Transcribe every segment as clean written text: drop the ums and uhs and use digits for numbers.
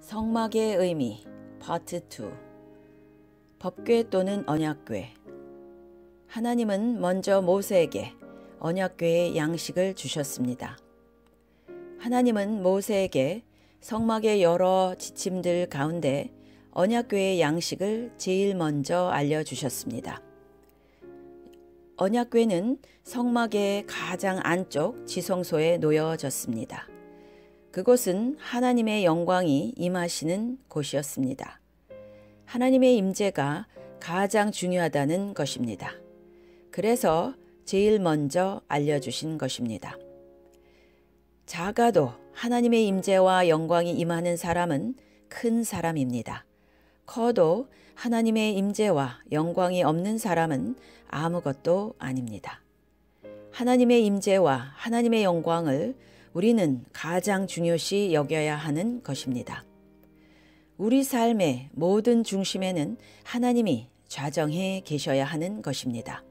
성막의 의미 파트 2 법궤 또는 언약궤. 하나님은 먼저 모세에게 언약궤의 양식을 주셨습니다. 하나님은 모세에게 성막의 여러 지침들 가운데 언약궤의 양식을 제일 먼저 알려주셨습니다. 언약궤는 성막의 가장 안쪽 지성소에 놓여졌습니다. 그곳은 하나님의 영광이 임하시는 곳이었습니다. 하나님의 임재가 가장 중요하다는 것입니다. 그래서 제일 먼저 알려주신 것입니다. 작아도 하나님의 임재와 영광이 임하는 사람은 큰 사람입니다. 커도 하나님의 임재와 영광이 없는 사람은 아무것도 아닙니다. 하나님의 임재와 하나님의 영광을 우리는 가장 중요시 여겨야 하는 것입니다. 우리 삶의 모든 중심에는 하나님이 좌정해 계셔야 하는 것입니다.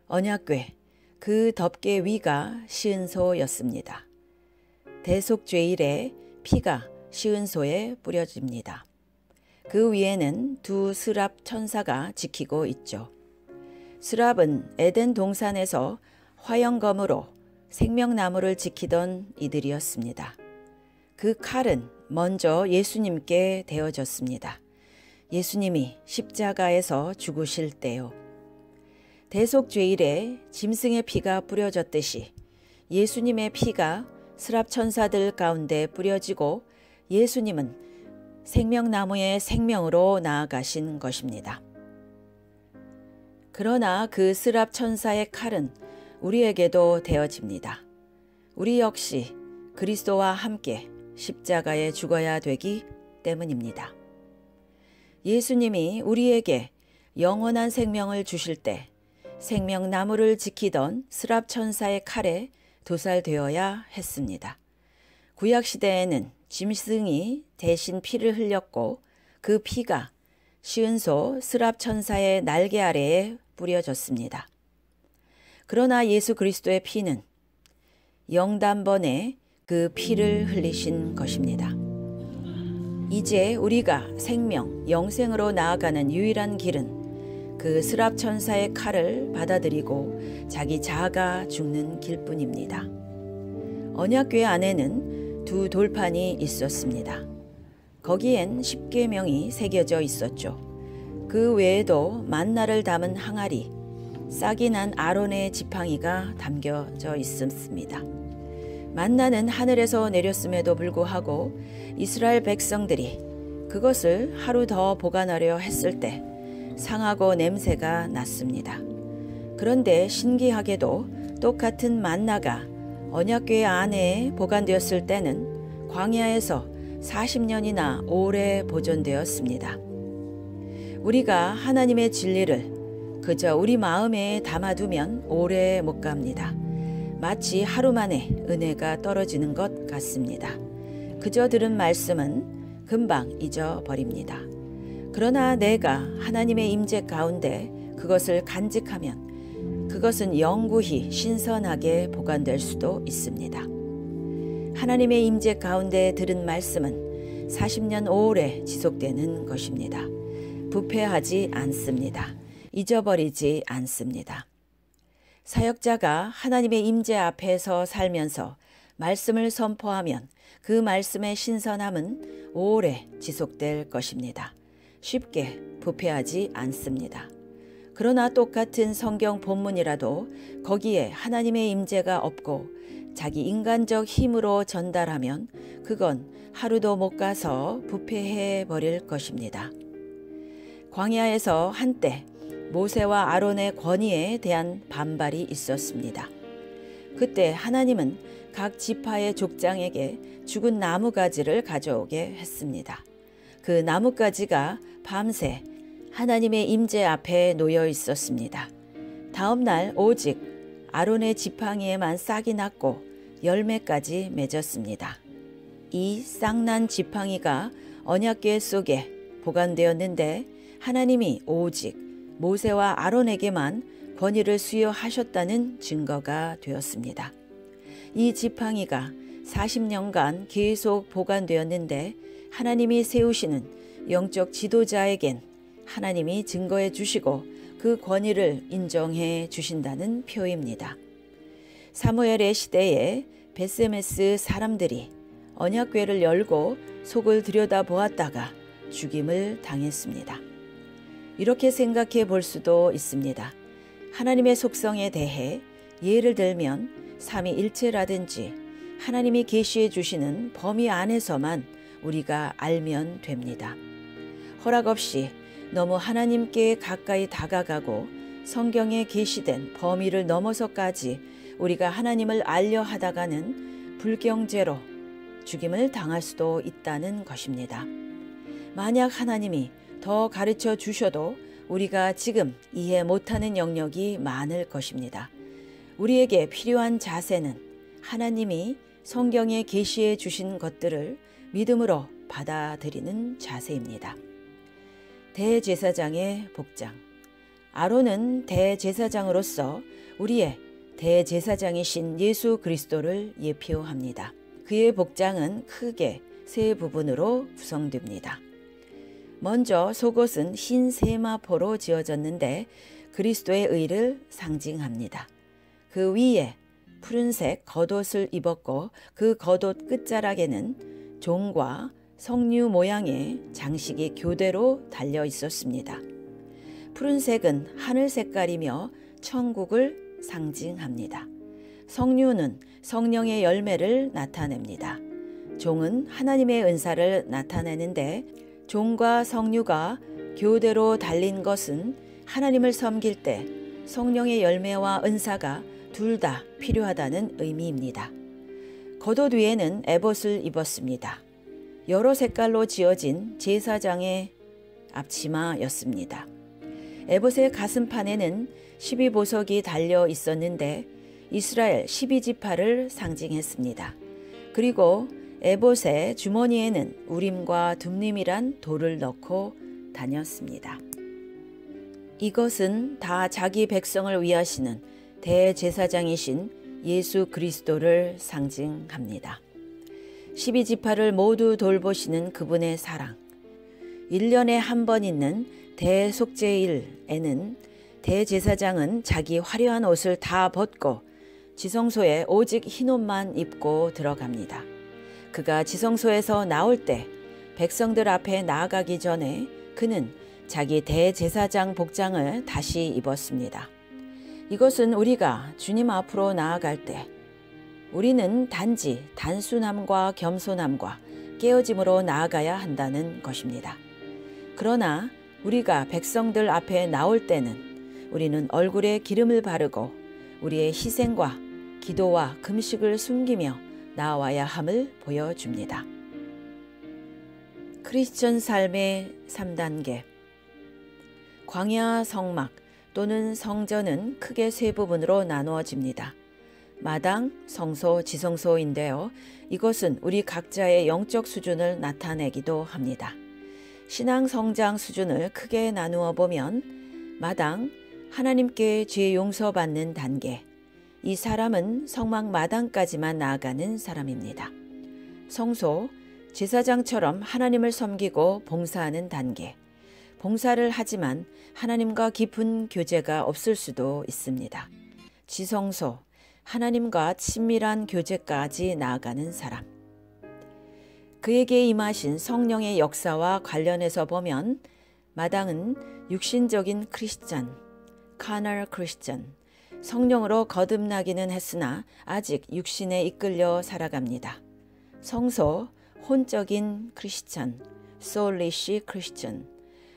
언약궤, 그 덮개 위가 시은소였습니다. 대속죄일에 피가 시은소에 뿌려집니다. 그 위에는 두 스랍 천사가 지키고 있죠. 스랍은 에덴 동산에서 화영검으로 생명나무를 지키던 이들이었습니다. 그 칼은 먼저 예수님께 대어졌습니다. 예수님이 십자가에서 죽으실 때요. 대속죄일에 짐승의 피가 뿌려졌듯이 예수님의 피가 스랍 천사들 가운데 뿌려지고 예수님은 생명나무의 생명으로 나아가신 것입니다. 그러나 그 스랍 천사의 칼은 우리에게도 되어집니다. 우리 역시 그리스도와 함께 십자가에 죽어야 되기 때문입니다. 예수님이 우리에게 영원한 생명을 주실 때 생명나무를 지키던 스랍 천사의 칼에 도살되어야 했습니다. 구약시대에는 짐승이 대신 피를 흘렸고 그 피가 시은소 스랍 천사의 날개 아래에 뿌려졌습니다. 그러나 예수 그리스도의 피는 영단번에 그 피를 흘리신 것입니다. 이제 우리가 생명, 영생으로 나아가는 유일한 길은 그 스랍 천사의 칼을 받아들이고 자기 자아가 죽는 길뿐입니다. 언약궤 안에는 두 돌판이 있었습니다. 거기엔 십계명이 새겨져 있었죠. 그 외에도 만나를 담은 항아리, 싹이 난 아론의 지팡이가 담겨져 있었습니다. 만나는 하늘에서 내렸음에도 불구하고 이스라엘 백성들이 그것을 하루 더 보관하려 했을 때 상하고 냄새가 났습니다. 그런데 신기하게도 똑같은 만나가 언약궤 안에 보관되었을 때는 광야에서 40년이나 오래 보존되었습니다. 우리가 하나님의 진리를 그저 우리 마음에 담아두면 오래 못 갑니다. 마치 하루 만에 은혜가 떨어지는 것 같습니다. 그저 들은 말씀은 금방 잊어버립니다. 그러나 내가 하나님의 임재 가운데 그것을 간직하면 그것은 영구히 신선하게 보관될 수도 있습니다. 하나님의 임재 가운데 들은 말씀은 40년 오래 지속되는 것입니다. 부패하지 않습니다. 잊어버리지 않습니다. 사역자가 하나님의 임재 앞에서 살면서 말씀을 선포하면 그 말씀의 신선함은 오래 지속될 것입니다. 쉽게 부패하지 않습니다. 그러나 똑같은 성경 본문이라도 거기에 하나님의 임재가 없고 자기 인간적 힘으로 전달하면 그건 하루도 못 가서 부패해 버릴 것입니다. 광야에서 한때 모세와 아론의 권위에 대한 반발이 있었습니다. 그때 하나님은 각 지파의 족장에게 죽은 나무가지를 가져오게 했습니다. 그 나무가지가 밤새 하나님의 임재 앞에 놓여 있었습니다. 다음 날 오직 아론의 지팡이에만 싹이 났고 열매까지 맺었습니다. 이 싹난 지팡이가 언약궤 속에 보관되었는데 하나님이 오직 모세와 아론에게만 권위를 수여하셨다는 증거가 되었습니다. 이 지팡이가 40년간 계속 보관되었는데 하나님이 세우시는 영적 지도자에겐 하나님이 증거해 주시고 그 권위를 인정해 주신다는 표입니다. 사무엘의 시대에 벳세메스 사람들이 언약궤를 열고 속을 들여다보았다가 죽임을 당했습니다. 이렇게 생각해 볼 수도 있습니다. 하나님의 속성에 대해 예를 들면 삼위일체라든지 하나님이 계시해 주시는 범위 안에서만 우리가 알면 됩니다. 허락 없이 너무 하나님께 가까이 다가가고 성경에 계시된 범위를 넘어서까지 우리가 하나님을 알려 하다가는 불경죄로 죽임을 당할 수도 있다는 것입니다. 만약 하나님이 더 가르쳐 주셔도 우리가 지금 이해 못하는 영역이 많을 것입니다. 우리에게 필요한 자세는 하나님이 성경에 계시해 주신 것들을 믿음으로 받아들이는 자세입니다. 대제사장의 복장. 아론은 대제사장으로서 우리의 대제사장이신 예수 그리스도를 예표합니다. 그의 복장은 크게 세 부분으로 구성됩니다. 먼저 속옷은 흰 세마포로 지어졌는데 그리스도의 의를 상징합니다. 그 위에 푸른색 겉옷을 입었고 그 겉옷 끝자락에는 종과 석류 모양의 장식이 교대로 달려 있었습니다. 푸른색은 하늘 색깔이며 천국을 상징합니다. 석류는 성령의 열매를 나타냅니다. 종은 하나님의 은사를 나타내는데 종과 석류가 교대로 달린 것은 하나님을 섬길 때 성령의 열매와 은사가 둘 다 필요하다는 의미입니다. 겉옷 위에는 에봇을 입었습니다. 여러 색깔로 지어진 제사장의 앞치마였습니다. 에봇의 가슴판에는 12보석이 달려 있었는데 이스라엘 12지파를 상징했습니다. 그리고 에봇의 주머니에는 우림과 둠림이란 돌을 넣고 다녔습니다. 이것은 다 자기 백성을 위하시는 대제사장이신 예수 그리스도를 상징합니다. 12지파를 모두 돌보시는 그분의 사랑. 1년에 한 번 있는 대속죄일에는 대제사장은 자기 화려한 옷을 다 벗고 지성소에 오직 흰옷만 입고 들어갑니다. 그가 지성소에서 나올 때 백성들 앞에 나아가기 전에 그는 자기 대제사장 복장을 다시 입었습니다. 이것은 우리가 주님 앞으로 나아갈 때 우리는 단지 단순함과 겸손함과 깨어짐으로 나아가야 한다는 것입니다. 그러나 우리가 백성들 앞에 나올 때는 우리는 얼굴에 기름을 바르고 우리의 희생과 기도와 금식을 숨기며 나와야 함을 보여줍니다. 크리스천 삶의 3단계. 광야 성막 또는 성전은 크게 세 부분으로 나누어집니다. 마당, 성소, 지성소인데요. 이것은 우리 각자의 영적 수준을 나타내기도 합니다. 신앙 성장 수준을 크게 나누어 보면 마당, 하나님께 죄 용서받는 단계. 이 사람은 성막 마당까지만 나아가는 사람입니다. 성소, 제사장처럼 하나님을 섬기고 봉사하는 단계. 봉사를 하지만 하나님과 깊은 교제가 없을 수도 있습니다. 지성소, 하나님과 친밀한 교제까지 나아가는 사람. 그에게 임하신 성령의 역사와 관련해서 보면 마당은 육신적인 크리스찬, carnal Christian, 성령으로 거듭나기는 했으나 아직 육신에 이끌려 살아갑니다. 성소, 혼적인 크리스찬, soulish Christian,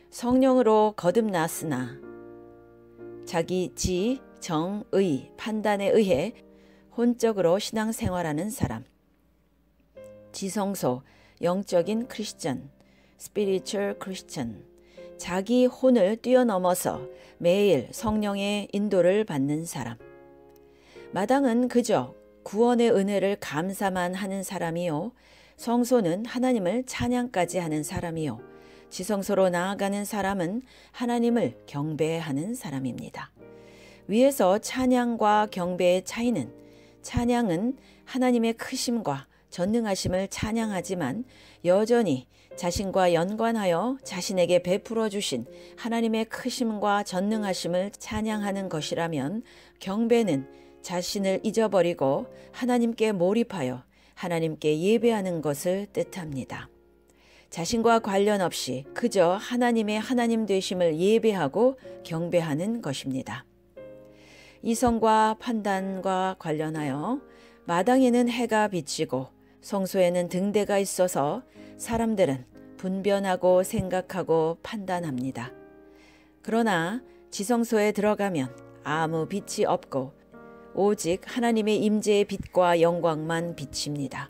성령으로 거듭났으나 자기 지, 정, 의, 판단에 의해 혼적으로 신앙생활하는 사람. 지성소, 영적인 크리스찬, spiritual Christian, 자기 혼을 뛰어넘어서 매일 성령의 인도를 받는 사람. 마당은 그저 구원의 은혜를 감사만 하는 사람이요. 성소는 하나님을 찬양까지 하는 사람이요. 지성소로 나아가는 사람은 하나님을 경배하는 사람입니다. 위에서 찬양과 경배의 차이는 찬양은 하나님의 크심과 전능하심을 찬양하지만 여전히 자신과 연관하여 자신에게 베풀어 주신 하나님의 크심과 전능하심을 찬양하는 것이라면 경배는 자신을 잊어버리고 하나님께 몰입하여 하나님께 예배하는 것을 뜻합니다. 자신과 관련 없이 그저 하나님의 하나님 되심을 예배하고 경배하는 것입니다. 이성과 판단과 관련하여 마당에는 해가 비치고 성소에는 등대가 있어서 사람들은 분별하고 생각하고 판단합니다. 그러나 지성소에 들어가면 아무 빛이 없고 오직 하나님의 임재의 빛과 영광만 비칩니다.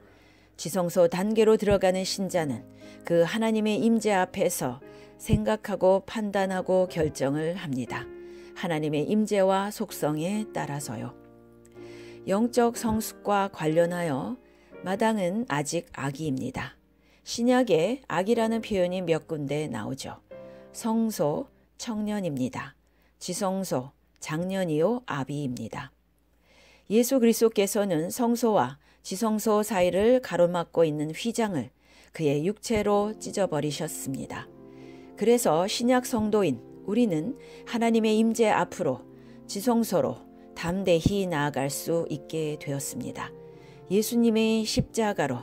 지성소 단계로 들어가는 신자는 그 하나님의 임재 앞에서 생각하고 판단하고 결정을 합니다. 하나님의 임재와 속성에 따라서요. 영적 성숙과 관련하여 마당은 아직 아기입니다. 신약에 아기라는 표현이 몇 군데 나오죠. 성소, 청년입니다. 지성소, 장년이요 아비입니다. 예수 그리스도께서는 성소와 지성소 사이를 가로막고 있는 휘장을 그의 육체로 찢어버리셨습니다. 그래서 신약 성도인 우리는 하나님의 임재 앞으로 지성소로 담대히 나아갈 수 있게 되었습니다. 예수님의 십자가로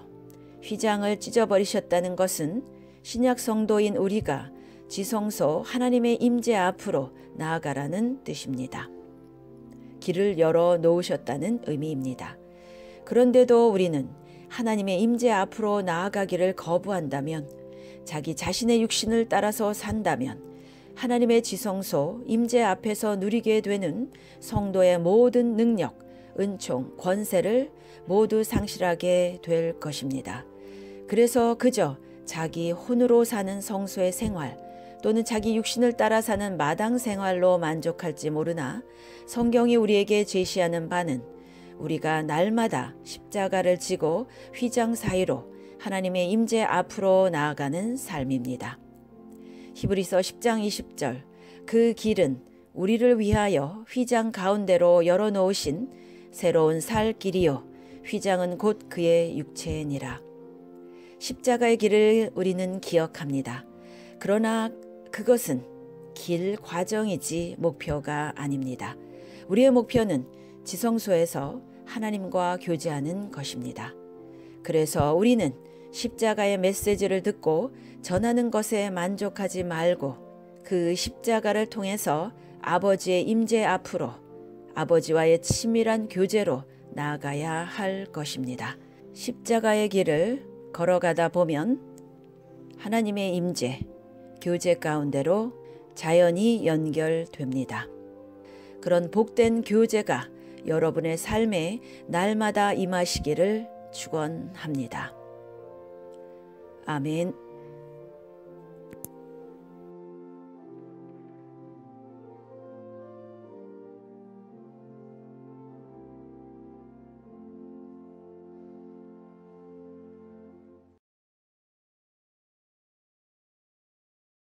휘장을 찢어버리셨다는 것은 신약 성도인 우리가 지성소 하나님의 임재 앞으로 나아가라는 뜻입니다. 길을 열어 놓으셨다는 의미입니다. 그런데도 우리는 하나님의 임재 앞으로 나아가기를 거부한다면, 자기 자신의 육신을 따라서 산다면 하나님의 지성소 임재 앞에서 누리게 되는 성도의 모든 능력, 은총, 권세를 모두 상실하게 될 것입니다. 그래서 그저 자기 혼으로 사는 성소의 생활 또는 자기 육신을 따라 사는 마당 생활로 만족할지 모르나 성경이 우리에게 제시하는 바는 우리가 날마다 십자가를 지고 휘장 사이로 하나님의 임재 앞으로 나아가는 삶입니다. 히브리서 10장 20절, 그 길은 우리를 위하여 휘장 가운데로 열어놓으신 새로운 살 길이요 휘장은 곧 그의 육체니라. 십자가의 길을 우리는 기억합니다. 그러나 그것은 길 과정이지 목표가 아닙니다. 우리의 목표는 지성소에서 하나님과 교제하는 것입니다. 그래서 우리는 십자가의 메시지를 듣고 전하는 것에 만족하지 말고 그 십자가를 통해서 아버지의 임재 앞으로 아버지와의 친밀한 교제로 나아가야 할 것입니다. 십자가의 길을 걸어가다 보면 하나님의 임재, 교제 가운데로 자연히 연결됩니다. 그런 복된 교제가 여러분의 삶에 날마다 임하시기를 축원합니다. 아멘.